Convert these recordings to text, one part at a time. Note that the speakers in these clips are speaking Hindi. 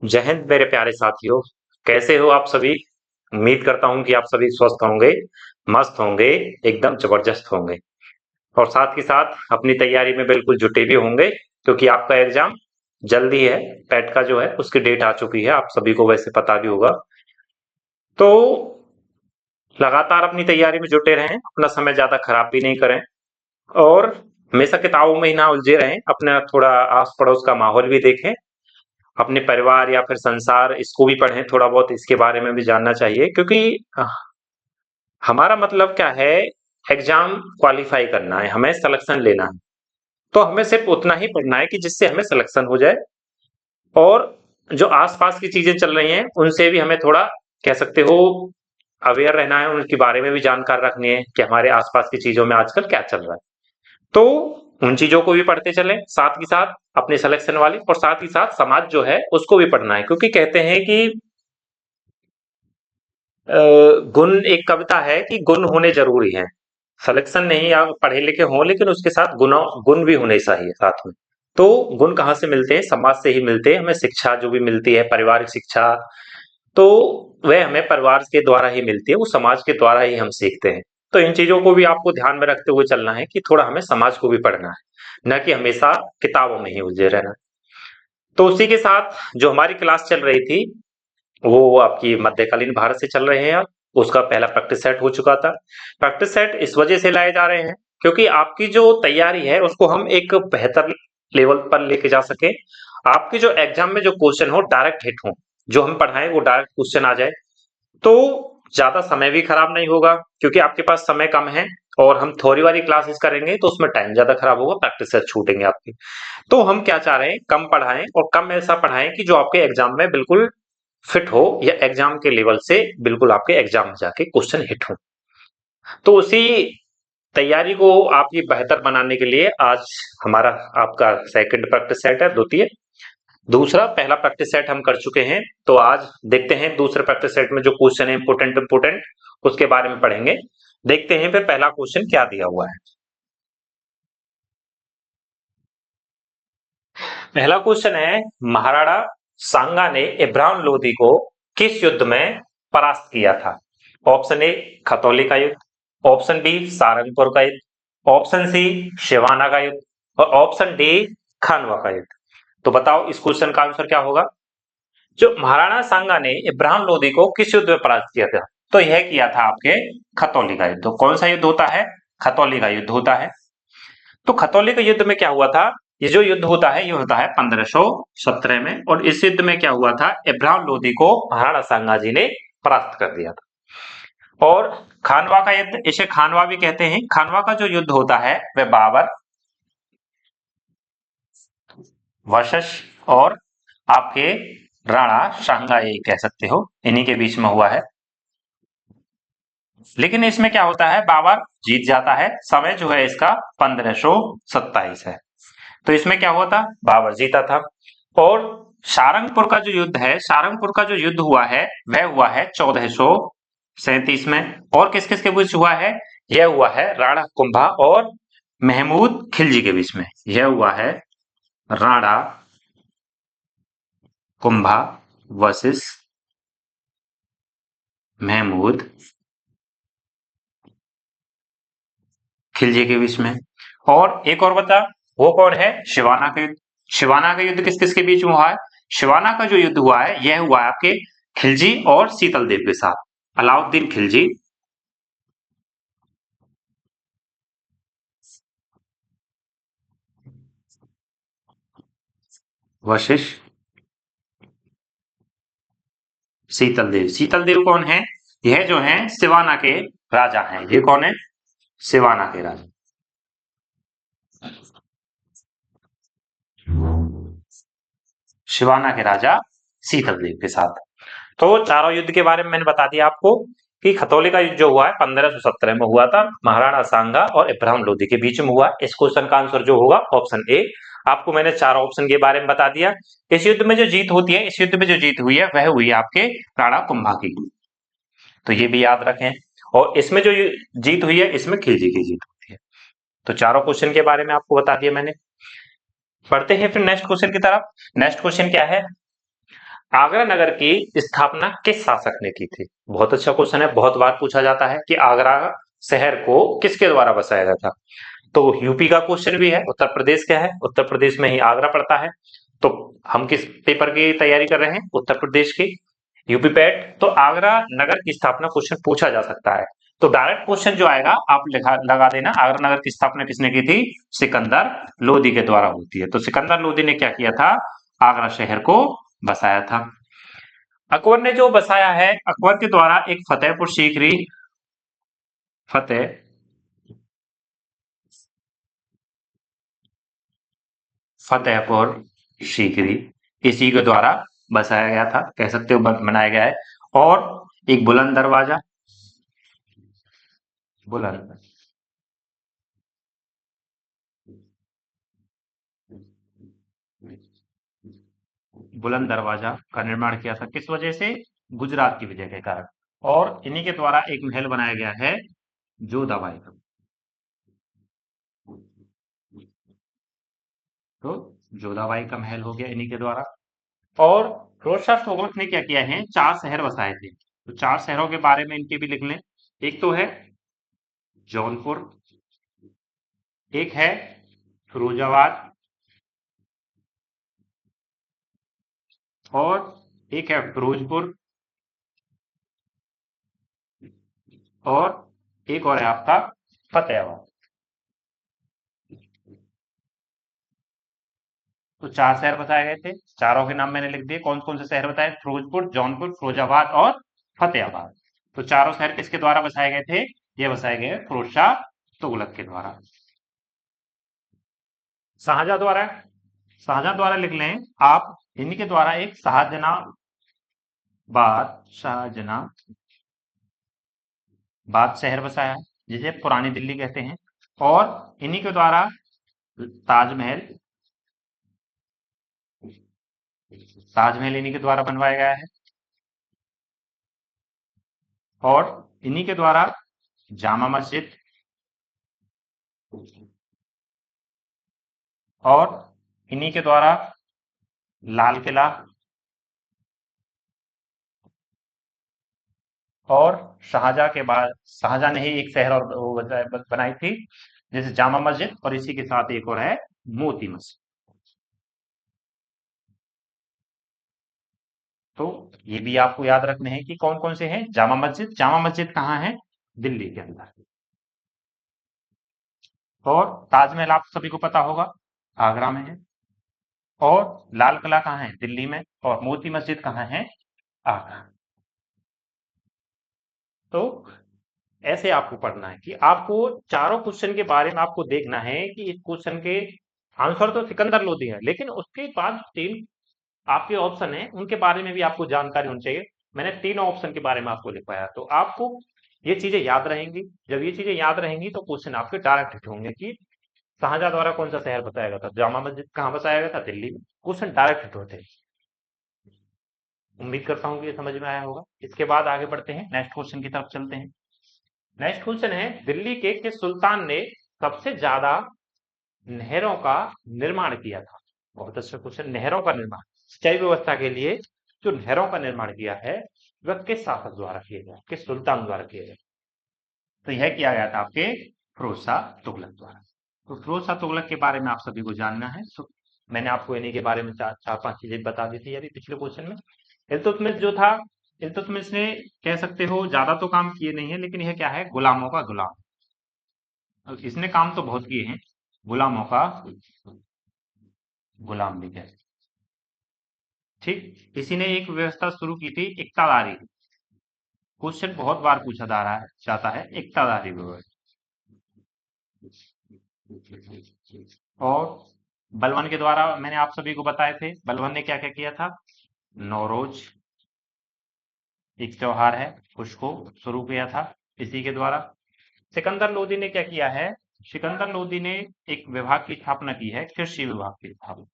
जय हिंद मेरे प्यारे साथियों। कैसे हो आप सभी? उम्मीद करता हूं कि आप सभी स्वस्थ होंगे, मस्त होंगे, एकदम जबरदस्त होंगे और साथ ही साथ अपनी तैयारी में बिल्कुल जुटे भी होंगे, क्योंकि आपका एग्जाम जल्दी है। पेट का जो है उसकी डेट आ चुकी है, आप सभी को वैसे पता भी होगा। तो लगातार अपनी तैयारी में जुटे रहें, अपना समय ज्यादा खराब भी नहीं करें और हमेशा किताबों में ही ना उलझे रहें, अपना थोड़ा आस पड़ोस का माहौल भी देखें, अपने परिवार या फिर संसार इसको भी पढ़ें, थोड़ा बहुत इसके बारे में भी जानना चाहिए, क्योंकि हमारा मतलब क्या है, एग्जाम क्वालिफाई करना है, हमें सिलेक्शन लेना है। तो हमें सिर्फ उतना ही पढ़ना है कि जिससे हमें सिलेक्शन हो जाए और जो आसपास की चीजें चल रही हैं उनसे भी हमें थोड़ा, कह सकते हो, अवेयर रहना है, उनके बारे में भी जानकार रखनी है कि हमारे आसपास की चीजों में आजकल क्या चल रहा है। तो उन चीजों को भी पढ़ते चलें, साथ ही साथ अपने सिलेक्शन वाली, और साथ ही साथ समाज जो है उसको भी पढ़ना है, क्योंकि कहते हैं कि गुण, एक कविता है कि गुण होने जरूरी है। सिलेक्शन नहीं, आप पढ़े लिखे हों लेकिन उसके साथ गुण भी होने चाहिए साथ में। तो गुण कहाँ से मिलते हैं? समाज से ही मिलते हैं। हमें शिक्षा जो भी मिलती है, पारिवारिक शिक्षा, तो वह हमें परिवार के द्वारा ही मिलती है, वो समाज के द्वारा ही हम सीखते हैं। तो इन चीजों को भी आपको ध्यान में रखते हुए चलना है कि थोड़ा हमें समाज को भी पढ़ना है, न कि हमेशा किताबों में ही उलझे रहना है। तो उसी के साथ जो हमारी क्लास चल रही थी, वो आपकी मध्यकालीन भारत से चल रहे हैं। अब उसका पहला प्रैक्टिस सेट हो चुका था। प्रैक्टिस सेट इस वजह से लाए जा रहे हैं क्योंकि आपकी जो तैयारी है उसको हम एक बेहतर लेवल पर लेके जा सके। आपके जो एग्जाम में जो क्वेश्चन हो डायरेक्ट हिट हो, जो हम पढ़ाएं वो डायरेक्ट क्वेश्चन आ जाए, तो ज्यादा समय भी खराब नहीं होगा, क्योंकि आपके पास समय कम है। और हम थ्योरी वाली क्लासेस करेंगे तो उसमें टाइम ज्यादा खराब होगा, प्रैक्टिस सेट छूटेंगे आपके। तो हम क्या चाह रहे हैं, कम पढ़ाएं और कम ऐसा पढ़ाएं कि जो आपके एग्जाम में बिल्कुल फिट हो, या एग्जाम के लेवल से बिल्कुल आपके एग्जाम में जाके क्वेश्चन हिट हो। तो उसी तैयारी को आपकी बेहतर बनाने के लिए आज हमारा आपका सेकंड प्रैक्टिस सेट है, द्वितीय। दूसरा, पहला प्रैक्टिस सेट हम कर चुके हैं, तो आज देखते हैं दूसरे प्रैक्टिस सेट में जो क्वेश्चन है इंपोर्टेंट इंपोर्टेंट, उसके बारे में पढ़ेंगे। देखते हैं फिर पहला क्वेश्चन क्या दिया हुआ है। पहला क्वेश्चन है, महाराणा सांगा ने इब्राहिम लोदी को किस युद्ध में परास्त किया था? ऑप्शन ए, खतौली का युद्ध। ऑप्शन बी, सारंगपुर का युद्ध। ऑप्शन सी, शिवाना का युद्ध। और ऑप्शन डी, खानवा का युद्ध। तो बताओ इस क्वेश्चन का आंसर क्या होगा? जो महाराणा सांगा ने इब्राहिम लोदी को किस युद्ध में परास्त किया था? तो यह किया था आपके खतौली का युद्ध। तो कौन सा युद्ध होता है? खतौली का युद्ध होता है। तो खतौली के युद्ध में क्या हुआ था? ये जो युद्ध होता है ये होता है 1517 में, और इस युद्ध में क्या हुआ था, इब्राहिम लोदी को महाराणा सांगा जी ने परास्त कर दिया था। और खानवा का युद्ध, इसे खानवा भी कहते हैं। खानवा का जो युद्ध होता है वह बाबर वर्सेस और आपके राणा सांगा, ये कह सकते हो, इन्हीं के बीच में हुआ है। लेकिन इसमें क्या होता है, बाबर जीत जाता है। समय जो है इसका 1527 है। तो इसमें क्या हुआ था, बाबर जीता था। और सारंगपुर का जो युद्ध है, सारंगपुर का जो युद्ध हुआ है वह हुआ है 1437 में। और किस किस के बीच हुआ है? यह हुआ है राणा कुंभा और महमूद खिलजी के बीच में। यह हुआ है राणा कुंभा वर्सेस महमूद खिलजी के बीच में। और एक और बता, वो कौन है? शिवाना का युद्ध। शिवाना का युद्ध किस किस के बीच में हुआ है? शिवाना का जो युद्ध हुआ है यह हुआ है आपके खिलजी और शीतल देव के साथ। अलाउद्दीन खिलजी वर्सेस शीतल देव। शीतल देव कौन है? यह जो है सिवाना के राजा हैं। ये कौन है? सिवाना के राजा। शिवाना के राजा शीतल देव के साथ। तो चारों युद्ध के बारे में मैंने बता दिया आपको कि खतौली का युद्ध जो हुआ है 1517 में हुआ था, महाराणा सांगा और इब्राहिम लोदी के बीच में हुआ। इस क्वेश्चन का आंसर जो होगा ऑप्शन ए। आपको मैंने चारों ऑप्शन के बारे में बता दिया। इस युद्ध में जो जीत होती है, इस युद्ध में जो जीत हुई है वह हुई है आपके राणा कुंभा की। तो ये भी याद रखें। और इसमें जो जीत हुई है इसमें खिलजी की जीत होती है। तो चारों क्वेश्चन के बारे में आपको बता दिया मैंने। पढ़ते हैं फिर नेक्स्ट क्वेश्चन की तरफ। नेक्स्ट क्वेश्चन क्या है, आगरा नगर की स्थापना किस शासक ने की थी? बहुत अच्छा क्वेश्चन है, बहुत बार पूछा जाता है कि आगरा शहर को किसके द्वारा बसाया गया था। तो यूपी का क्वेश्चन भी है, उत्तर प्रदेश का है, उत्तर प्रदेश में ही आगरा पड़ता है। तो हम किस पेपर की तैयारी कर रहे हैं? उत्तर प्रदेश की, यूपी पैट। तो आगरा नगर की स्थापना क्वेश्चन पूछा जा सकता है। तो डायरेक्ट क्वेश्चन जो आएगा आप लगा देना, आगरा नगर की स्थापना किसने की थी? सिकंदर लोदी के द्वारा होती है। तो सिकंदर लोदी ने क्या किया था? आगरा शहर को बसाया था। अकबर ने जो बसाया है, अकबर के द्वारा एक फतेहपुर सीकरी, फतेह फतेहपुर सीकरी इसी के द्वारा बसाया गया था, कह सकते हो बनाया गया है। और एक बुलंद दरवाजा, बुलंद बुलंद दरवाजा का निर्माण किया था, किस वजह से? गुजरात की विजय के कारण। और इन्हीं के द्वारा एक महल बनाया गया है, जोधाबाई का। तो जोधाबाई का महल हो गया इन्हीं के द्वारा। और फिरोज शाह तुगलक ने क्या किया है? 4 शहर बसाए थे। तो 4 शहरों के बारे में इनके भी लिख लें। एक तो है जौनपुर, एक है फिरोजाबाद, और एक है फिरोजपुर, और एक और है आपका फतेहाबाद। तो 4 शहर बताए गए थे, चारों के नाम मैंने लिख दिए। कौन कौन से शहर बताए? फिरोजपुर, जौनपुर, फिरोजाबाद और फतेहाबाद। तो चारों शहर किसके द्वारा बसाए गए थे? ये बसाए गए फिरोज शाह तुगलक के द्वारा। शाहजहां द्वारा, शाहजहां द्वारा लिख लें आप। इन्हीं के द्वारा एक शाहजहां बाद शहर बसाया, जिसे पुरानी दिल्ली कहते हैं। और इन्हीं के द्वारा ताजमहल, ताजमहल इन्हीं के द्वारा बनवाया गया है। और इन्हीं के द्वारा जामा मस्जिद, और इन्हीं के द्वारा लाल किला, और शाहजहां के बाद शाहजहां ने ही एक शहर और वो बनाई थी, जैसे जामा मस्जिद, और इसी के साथ एक और है मोती मस्जिद। तो ये भी आपको याद रखने हैं कि कौन कौन से हैं। जामा मस्जिद कहाँ है? दिल्ली के अंदर। और ताजमहल आप सभी को पता होगा, आगरा में है। और लाल किला कहाँ है? दिल्ली में। और मोती मस्जिद कहाँ है? आगरा। तो ऐसे आपको पढ़ना है कि आपको चारों क्वेश्चन के बारे में आपको देखना है कि इस क्वेश्चन के आंसर तो सिकंदर लोधी है, लेकिन उसके बाद 3 आपके ऑप्शन है, उनके बारे में भी आपको जानकारी होनी चाहिए। मैंने 3 ऑप्शन के बारे में आपको लिखवाया, तो आपको ये चीजें याद रहेंगी। जब ये चीजें याद रहेंगी तो क्वेश्चन आपके डायरेक्ट हिट होंगे कि शाहजहां द्वारा कौन सा शहर बताया गया था, जामा मस्जिद कहाँ बताया गया था? दिल्ली में। क्वेश्चन डायरेक्ट हिट होते हैं। उम्मीद करता हूँ कि ये समझ में आया होगा। इसके बाद आगे बढ़ते हैं, नेक्स्ट क्वेश्चन की तरफ चलते हैं। नेक्स्ट क्वेश्चन है, दिल्ली के किस सुल्तान ने सबसे ज्यादा नहरों का निर्माण किया था? बहुत अच्छा क्वेश्चन। नहरों का निर्माण, सिंचाई व्यवस्था के लिए जो नहरों का निर्माण किया है, वह किस शासक द्वारा किया गया, किस सुल्तान द्वारा किया गया? तो यह किया गया था आपके फिरोज शाह तुगलक द्वारा। तो फिरोज शाह तुगलक के बारे में आप सभी को जानना है। मैंने आपको इन्हीं के बारे में चार पांच चीजें बता दी थी अभी पिछले क्वेश्चन में। इल्तुतमिश जो था, इल्तुतमिश ने, कह सकते हो ज्यादा तो काम किए नहीं है, लेकिन यह क्या है? गुलामों का गुलाम। अब इसने काम तो बहुत किए हैं, गुलामों का गुलाम भी है। ठीक, इसी ने एक व्यवस्था शुरू की थी, इक्तादारी। क्वेश्चन बहुत बार पूछा जा रहा है, जाता है, इक्तादारी व्यवस्था। और बलबन के द्वारा मैंने आप सभी को बताए थे, बलबन ने क्या क्या किया था? नौरोज एक त्योहार है, उसको शुरू किया था इसी के द्वारा। सिकंदर लोदी ने क्या किया है? सिकंदर लोदी ने एक विभाग की स्थापना की है, कृषि विभाग की स्थापना।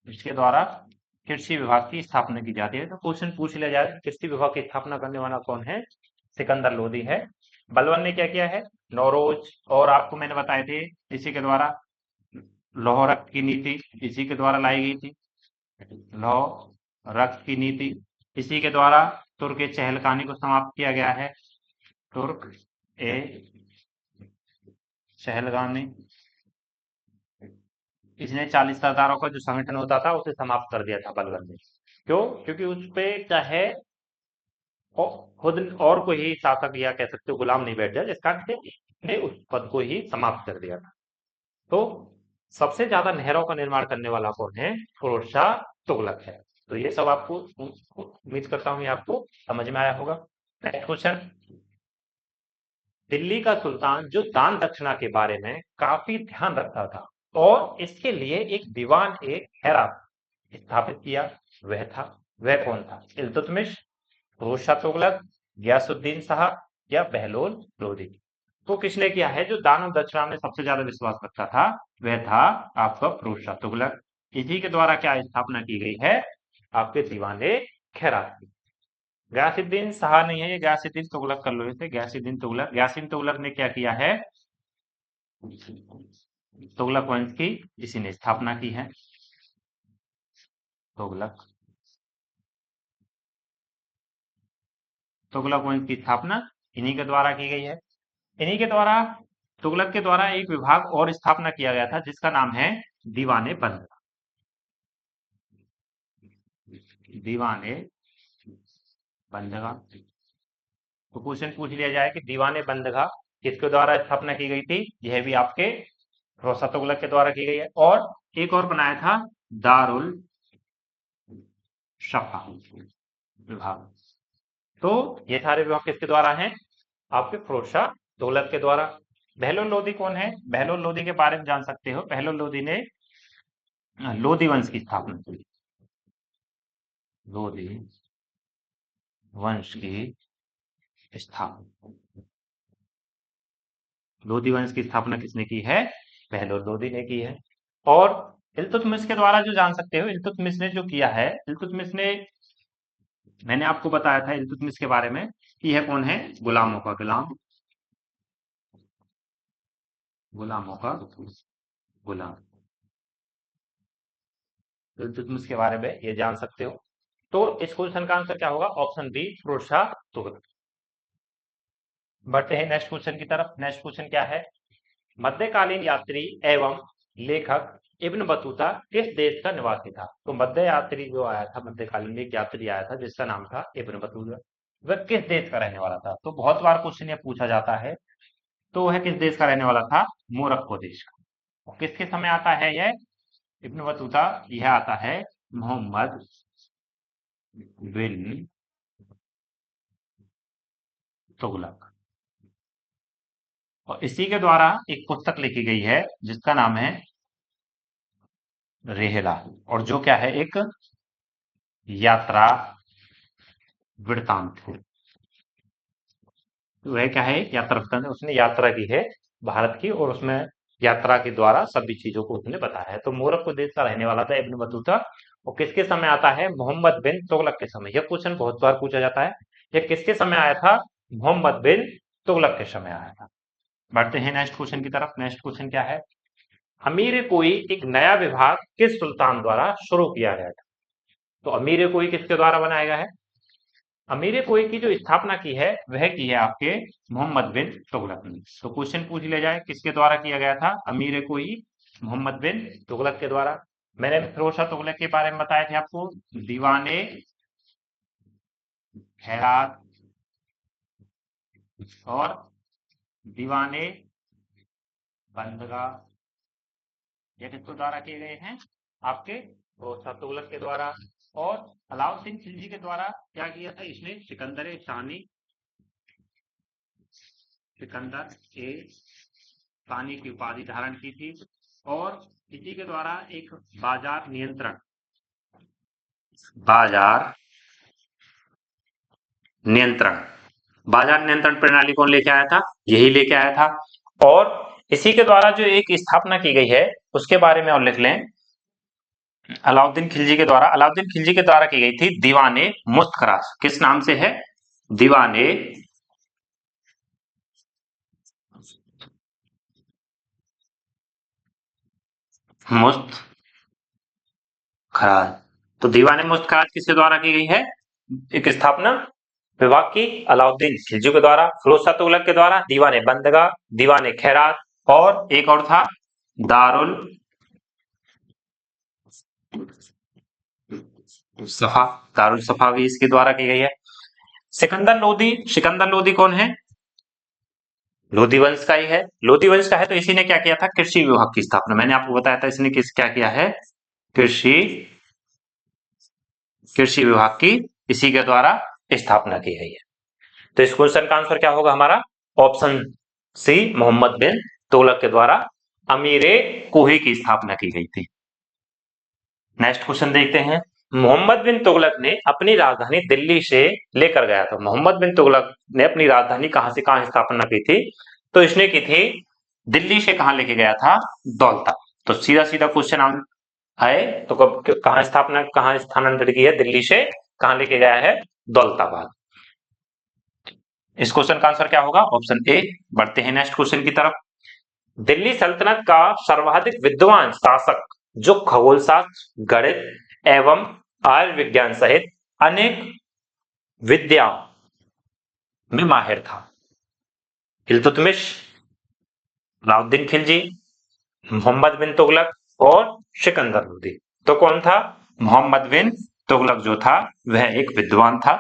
इसके द्वारा कृषि विभाग की स्थापना की जाती है। तो क्वेश्चन पूछ लिया जाए, कृषि विभाग की स्थापना करने वाला कौन है? सिकंदर लोदी है। बलबन ने क्या किया है? नौरोज, और आपको मैंने बताए थे इसी के द्वारा, लोहरक की नीति इसी के द्वारा लाई गई थी। लौ, रक्त की नीति, इसी के द्वारा तुर्क ए चहलकानी को समाप्त किया गया है। तुर्क ए चहलगामी, इसने 40 सरदारों का जो संगठन होता था उसे समाप्त कर दिया था बलबन ने। क्यों? क्योंकि उस पे चाहे खुद और कोई शासक या कह सकते हो गुलाम नहीं बैठ जाए, जिस कारण से ने उस पद को ही समाप्त कर दिया था। तो सबसे ज्यादा नहरों का निर्माण करने वाला कौन है? फिरोज शाह तुगलक है। तो ये सब आपको उम्मीद करता हूँ ये आपको समझ में आया होगा। नेक्स्ट क्वेश्चन, दिल्ली का सुल्तान जो दान दक्षिणा के बारे में काफी ध्यान रखता था और इसके लिए एक दीवान ए हैरात स्थापित किया, वह कौन था? इल्तुतमिश, फिरोज शाह तुगलक, गयासुद्दीन शाह या बहलोल लोदी? तो किसने किया है? जो दान और दक्षिणा में सबसे ज्यादा विश्वास रखता था वह था आपका फिरोज शाह तुगलक। इसी के द्वारा क्या स्थापना की गई है? आपके दीवाने खैरात की। गयासुद्दीन शाह नहीं है ये, गयासुद्दीन तुगलक कर लो इसे, गयासुद्दीन तुगलक। गयासुद्दीन तुगलक ने क्या किया है? तुगलक वंश की इसी ने स्थापना की है। तुगलक तुगलक वंश की स्थापना इन्हीं के द्वारा की गई है। इन्हीं के द्वारा, तुगलक के द्वारा एक विभाग और स्थापना किया गया था जिसका नाम है दीवाने बंदगा। दीवाने बंदगा। तो क्वेश्चन पूछ लिया जाए कि दीवाने बंदगा किसके द्वारा स्थापना की गई थी? यह भी आपके फिरोज शाह तुगलक के द्वारा की गई है। और एक और बनाया था दारुल शफा विभाग। तो ये सारे विभाग किसके द्वारा हैं? आपके फिरोज शाह तुगलक के द्वारा। बहलोल लोदी कौन है? बहलोल लोदी के बारे में जान सकते हो। बहलोल लोदी ने लोदी वंश की स्थापना की। लोदी वंश की स्थापना, लोदी वंश की स्थापना किसने की है? बहलोल लोदी ने की है। और इल्तुतमिश के द्वारा जो जान सकते हो, इल्तुतमिश ने जो किया है, इल्तुतमिश ने, मैंने आपको बताया था इल्तुतमिश के बारे में कि यह कौन है? गुलामों का गुलाम, गुलामों का गुलाम। इल्तुतमिश के बारे में ये जान सकते हो। तो इस क्वेश्चन का आंसर क्या होगा? Option B, Firoz Shah Tughlaq. बढ़ते हैं नेक्स्ट क्वेश्चन की तरफ। नेक्स्ट क्वेश्चन क्या है? मध्यकालीन यात्री एवं लेखक इब्न बतूता किस देश का निवासी था? तो मध्य यात्री जो आया था, मध्यकालीन में एक यात्री आया था जिसका नाम था इब्न बतूता, वह किस देश का रहने वाला था? तो बहुत बार क्वेश्चन ये पूछा जाता है। तो वह किस देश का रहने वाला था? मोरक्को देश का। और किसके समय आता है यह इब्न बतूता? यह आता है मोहम्मद बिन तुगलक। और इसी के द्वारा एक पुस्तक लिखी गई है जिसका नाम है रेहला, और जो क्या है? एक यात्रा वृतांत है। वह क्या है? यात्रा वृतांत। उसने यात्रा की है भारत की, और उसमें यात्रा के द्वारा सभी चीजों को उसने बताया है। तो मोरक्को देश का रहने वाला था इब्न बतूता। और किसके समय आता है? मोहम्मद बिन तुगलक के समय। यह क्वेश्चन बहुत बार पूछा जाता है। यह किसके समय आया था? मोहम्मद बिन तुगलक के समय आया था। बढ़ते हैं नेक्स्ट क्वेश्चन की तरफ। नेक्स्ट क्वेश्चन क्या है? अमीर कोई एक नया विभाग किस सुल्तान द्वारा शुरू किया गया था? तो अमीर कोई किसके द्वारा बनाया गया है? अमीर कोई की जो स्थापना की है वह की है आपके मोहम्मद बिन तुगलक ने। तो क्वेश्चन पूछ लिया जाए किसके द्वारा किया गया था अमीर कोई? मोहम्मद बिन तुगलक के द्वारा। मैंने फिरोज शाह तुगलक के बारे में बताया थे आपको, दीवाने हैरात और दीवाने बंदगा, ये किसके द्वारा किए गए हैं? आपके फिरोज शाह तुगलक के द्वारा। और अलाउद्दीन खिलजी के द्वारा क्या किया था इसने? सिकंदर शाही, सिकंदर ए पानी की उपाधि धारण की थी। और इसी के द्वारा एक बाजार नियंत्रण, बाजार नियंत्रण, बाजार नियंत्रण प्रणाली कौन लेके आया था? यही लेके आया था। और इसी के द्वारा जो एक स्थापना की गई है उसके बारे में और लिख लें। अलाउद्दीन खिलजी के द्वारा, अलाउद्दीन खिलजी के द्वारा की गई थी दीवाने मुस्तखराज। किस नाम से है? दीवाने मुस्तखराज। तो दीवाने मुश्किलात किसके द्वारा की गई है? एक स्थापना विभाग की अलाउद्दीन खिलजी के द्वारा, फिरोज शाह तुगलक के द्वारा दीवाने बंदगा, दीवाने खैरात और एक और था दारुल सफा। दारुल सफा भी इसके द्वारा की गई है। सिकंदर लोदी, सिकंदर लोदी कौन है? लोधी वंश का ही है। लोधी वंश का है तो इसी ने क्या किया था? कृषि विभाग की स्थापना, मैंने आपको बताया था इसने क्या किया है? कृषि कृषि विभाग की इसी के द्वारा स्थापना की गई है। तो इस क्वेश्चन का आंसर क्या होगा हमारा? ऑप्शन सी, मोहम्मद बिन तुगलक के द्वारा अमीरे कुही की स्थापना की गई थी। नेक्स्ट क्वेश्चन देखते हैं। मोहम्मद बिन तुगलक ने अपनी राजधानी दिल्ली से लेकर गया था। मोहम्मद बिन तुगलक ने अपनी राजधानी कहां से कहां स्थापना की थी? तो इसने की थी दिल्ली से कहां लेके गया था? दौलता। तो सीधा सीधा क्वेश्चन है, तो कहां स्थापना, कहां स्थानांतरित की है? दिल्ली से कहां लेके गया है? दौलताबाद। इस क्वेश्चन का आंसर क्या होगा? Option A. बढ़ते हैं नेक्स्ट क्वेश्चन की तरफ। दिल्ली सल्तनत का सर्वाधिक विद्वान शासक जो खगोलशास्त्र, गणित एवं आयुर्विज्ञान सहित अनेक विद्या में माहिर था। इल्तुतमिश, अलाउद्दीन खिलजी, मोहम्मद बिन तुगलक और सिकंदर लोदी। तो कौन था? मोहम्मद बिन तुगलक जो था वह एक विद्वान था।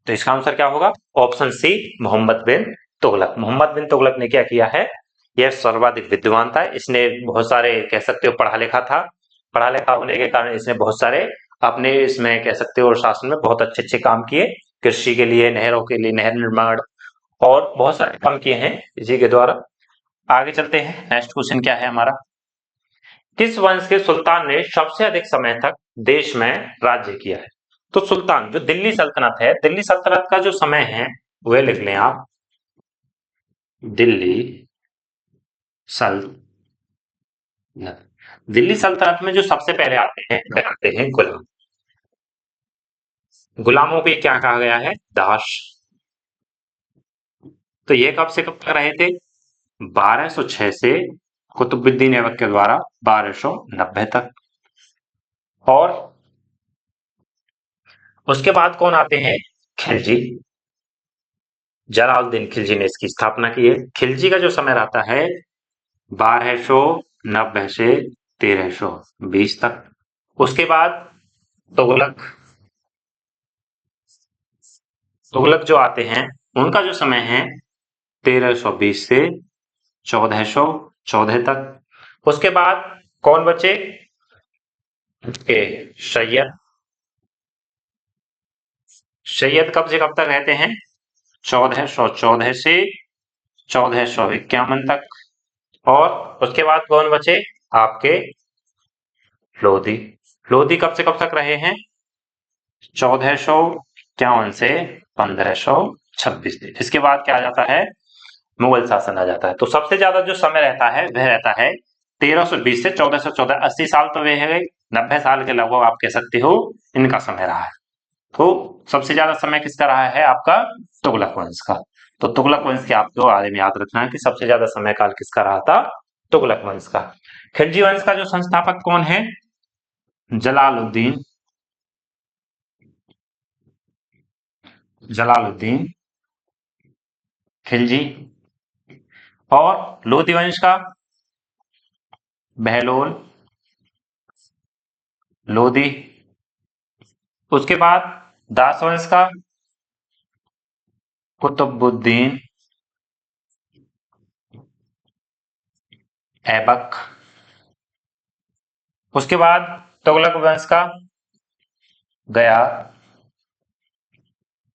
तो इसका आंसर क्या होगा? ऑप्शन सी, मोहम्मद बिन तुगलक। मोहम्मद बिन तुगलक ने क्या किया है? यह सर्वाधिक विद्वान था। इसने बहुत सारे, कह सकते हो, पढ़ा लिखा था। पढ़ा लिखा होने के कारण इसने बहुत सारे अपने इसमें, कह सकते हो, शासन में बहुत अच्छे अच्छे काम किए। कृषि के लिए, नहरों के लिए, नहर निर्माण और बहुत सारे काम किए हैं इसी के द्वारा। आगे चलते हैं। नेक्स्ट क्वेश्चन क्या है हमारा? किस वंश के सुल्तान ने सबसे अधिक समय तक देश में राज्य किया है? तो सुल्तान, जो दिल्ली सल्तनत है, दिल्ली सल्तनत का जो समय है वह लिख लें आप। दिल्ली सल्तनत, दिल्ली सल्तनत में जो सबसे पहले आते हैं गुलाम। गुलामों को क्या कहा गया है? दास। तो ये कब से कब तक रहे थे? 1206 से कुतुबुद्दीन ऐबक के द्वारा 1290 तक। और उसके बाद कौन आते हैं? खिलजी। जलालुद्दीन खिलजी ने इसकी स्थापना की है। खिलजी का जो समय रहता है 1290 से 1320 तक। उसके बाद तुगलक, तुगलक जो आते हैं उनका जो समय है 1320 से 1414 तक। उसके बाद कौन बचे? के सैयद। सैयद कब से कब तक रहते हैं? 1414 से 1451 तक। और उसके बाद कौन बचे? आपके लोधी। लोधी कब से कब तक रहे हैं? 1451 से 1526। इसके बाद क्या आ जाता है? मुगल शासन आ जाता है। तो सबसे ज्यादा जो समय रहता है वह रहता है 1320 से 1414। 80 साल तो वे है, 90 साल के लगभग आप कह सकते हो इनका समय रहा है। तो सबसे ज्यादा समय किसका रहा है? आपका तुगलक वंश का। तो तुगलक वंश के आपको बारे में याद रखना है कि सबसे ज्यादा समय काल किसका रहा था? तुगलक वंश का। खिलजी वंश का जो संस्थापक कौन है? जलालुद्दीन, जलालुद्दीन खिलजी। और लोधी वंश का बहलोल लोधी। उसके बाद दास वंश का कुतुबुद्दीन ऐबक। उसके बाद तुगलक वंश का गया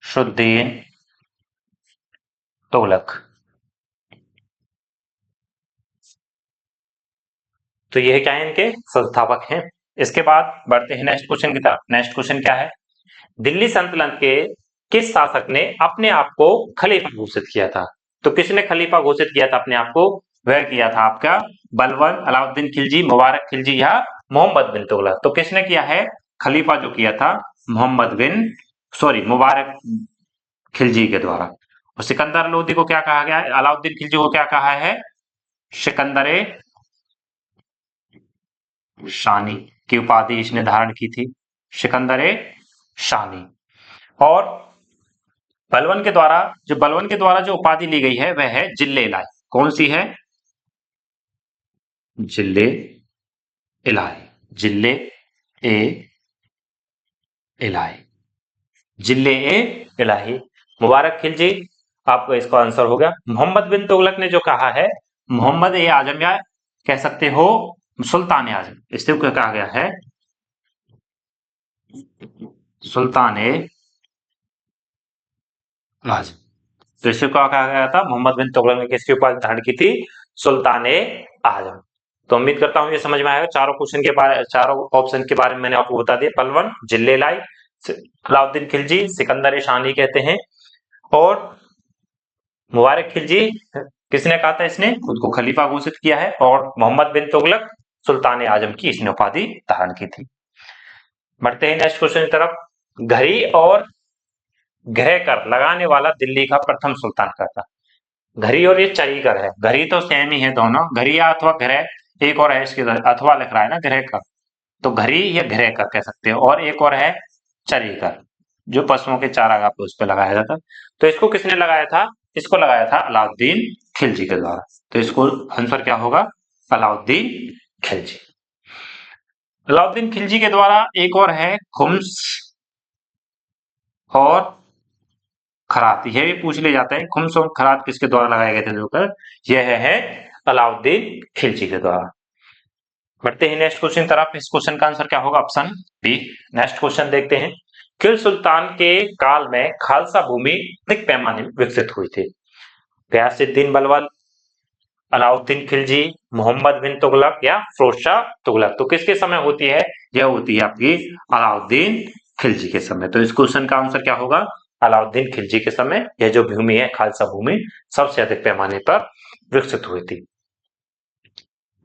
शुद्दीन तुगलक। तो यह क्या है? इनके संस्थापक हैं। इसके बाद बढ़ते हैं नेक्स्ट क्वेश्चन की तरफ। नेक्स्ट क्वेश्चन क्या है? दिल्ली सल्तनत के किस शासक ने अपने आप को खलीफा घोषित किया था? तो किसने खलीफा घोषित किया था अपने आप को? वह किया था आपका बलबन, अलाउद्दीन खिलजी, मुबारक खिलजी या मोहम्मद बिन तुगलक। तो किसने किया है खलीफा? जो किया था मुबारक खिलजी के द्वारा। और सिकंदर लोदी को क्या कहा गया है? अलाउद्दीन खिलजी को क्या कहा है? सिकंदरे शानी की उपाधि इसने धारण की थी, सिकंदर शानी। और बलबन के द्वारा जो उपाधि ली गई है वह है जिले इलाही। कौन सी है? जिले इलाही, जिले ए इलाही, जिले ए इलाही। मुबारक खिलजी, आपका इसका आंसर हो गया। मोहम्मद बिन तुगलक ने जो कहा है मोहम्मद ए आजम, या कह सकते हो सुल्तान ए आजम, इससे क्या कहा गया है? सुल्तान ए आजम। तो इससे क्या कहा गया था? मोहम्मद बिन तुगलक ने किसकी उपाधि धारण की थी? सुल्तान ए आजम। तो उम्मीद करता हूं ये समझ में आएगा। चारों क्वेश्चन के बारे, चारों ऑप्शन के बारे में मैंने आपको बता दिया। बलबन, जिले इलाही, अलाउद्दीन खिलजी, सिकंदर शानी कहते हैं। और मुबारक खिलजी किसने कहा था? इसने खुद को खलीफा घोषित किया है। और मोहम्मद बिन तुगलक सुल्तान आजम की इसने उपाधि धारण की थी। बढ़ते हैं नेक्स्ट क्वेश्चन की तरफ। घड़ी और ग्रह कर लगाने वाला दिल्ली का प्रथम सुल्तान का था। घड़ी और ये चरीकर है, घड़ी तो सेम ही है दोनों, घड़िया अथवा ग्रह, एक और है इसके अथवा लिख रहा है ना, ग्रह कर, तो घड़ी या ग्रह कर कह सकते हो। और एक और है चरीकर, जो पशुओं के चारागाह पे उस पर लगाया जाता। तो इसको किसने लगाया था? इसको लगाया था अलाउद्दीन खिलजी के द्वारा। तो इसको आंसर क्या होगा? अलाउद्दीन खिलजी। अलाउद्दीन खिलजी के द्वारा एक और है खुम्स और खरात, यह भी पूछ ले जाते हैं। खुम्स और खरात किसके द्वारा लगाए गए थे? जोकर, यह है अलाउद्दीन खिलजी के द्वारा। बढ़ते हैं नेक्स्ट क्वेश्चन तरफ। इस क्वेश्चन का आंसर क्या होगा? Option B. नेक्स्ट क्वेश्चन देखते हैं। किल सुल्तान के काल में खालसा भूमि अधिक पैमाने में विकसित हुई थी। गयासुद्दीन बलबन, अलाउद्दीन खिलजी, मोहम्मद बिन तुगलक या फिरोज शाह तुगलक। तो किसके समय होती है? यह होती है आपकी अलाउद्दीन खिलजी के समय। तो इस क्वेश्चन का आंसर क्या होगा? अलाउद्दीन खिलजी के समय यह जो भूमि है खालसा भूमि सबसे अधिक पैमाने पर विकसित हुई थी।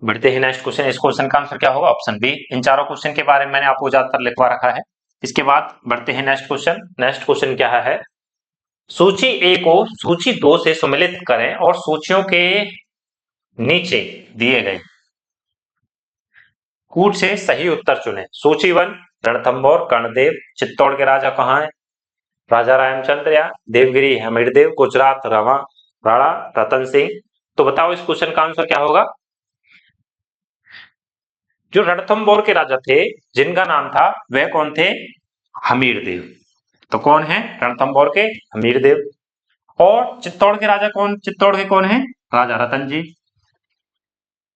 बढ़ते हैं नेक्स्ट क्वेश्चन। इस क्वेश्चन का आंसर क्या होगा? Option B. इन चारों क्वेश्चन के बारे में मैंने आपको ज्यादातर लिखवा रखा है। इसके बाद बढ़ते हैं नेक्स्ट क्वेश्चन। नेक्स्ट क्वेश्चन क्या है? सूची ए को सूची 2 से सम्मिलित करें और सूचियों के नीचे दिए गए कूट से सही उत्तर चुनें। सूची 1, रणथंभौर कर्णदेव। चित्तौड़ के राजा कहाँ है? राजा रामचंद्र या देवगिरी हमीरदेव। गुजरात राणा रतन सिंह। तो बताओ इस क्वेश्चन का आंसर क्या होगा? जो रणथंभौर के राजा थे जिनका नाम था वह कौन थे? हमीरदेव। तो कौन है? रणथंभौर के हमीरदेव। और चित्तौड़ के राजा कौन? चित्तौड़ के कौन है? राजा रतन जी।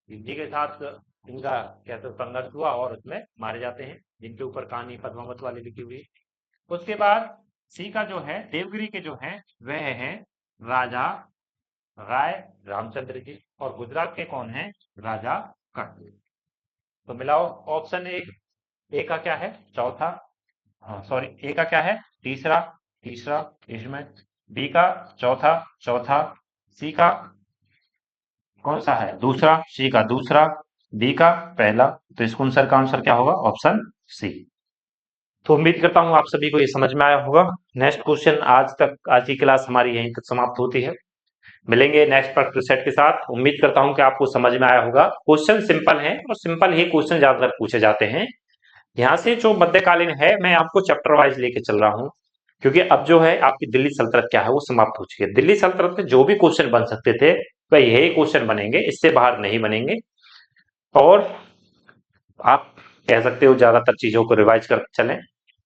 जी के साथ इनका कैसे संघर्ष हुआ और उसमें मारे जाते हैं, जिनके ऊपर कहानी पद्मावत वाली लिखी हुई। उसके बाद सी का जो है देवगिरी के जो है वह है राजा राय रामचंद्र जी। और गुजरात के कौन है? राजा कर्ण। तो मिलाओ ऑप्शन ए का क्या है? चौथा, हाँ सॉरी, ए का क्या है? तीसरा, तीसरा इसमें, बी का चौथा, चौथा, सी का कौन सा है? दूसरा, सी का दूसरा, डी का पहला। तो इसको आंसर का आंसर क्या होगा? Option C. तो उम्मीद करता हूं आप सभी को ये समझ में आया होगा। नेक्स्ट क्वेश्चन आज की क्लास हमारी यहीं तक समाप्त होती है। मिलेंगे नेक्स्ट प्रैक्टिस सेट के साथ। उम्मीद करता हूं कि आपको समझ में आया होगा। क्वेश्चन सिंपल है और सिंपल ही क्वेश्चन ज्यादातर पूछे जाते हैं। यहाँ से जो मध्यकालीन है मैं आपको चैप्टर वाइज लेके चल रहा हूँ, क्योंकि अब जो है आपकी दिल्ली सल्तनत क्या है वो समाप्त हो चुकी है। दिल्ली सल्तनत में जो भी क्वेश्चन बन सकते थे वह यही क्वेश्चन बनेंगे, इससे बाहर नहीं बनेंगे। और आप कह सकते हो ज्यादातर चीजों को रिवाइज कर चलें,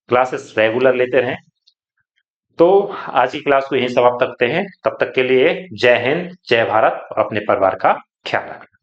क्लासेस रेगुलर लेते रहें। तो आज की क्लास को यहीं समाप्त करते हैं। तब तक के लिए जय हिंद, जय भारत और अपने परिवार का ख्याल रखें।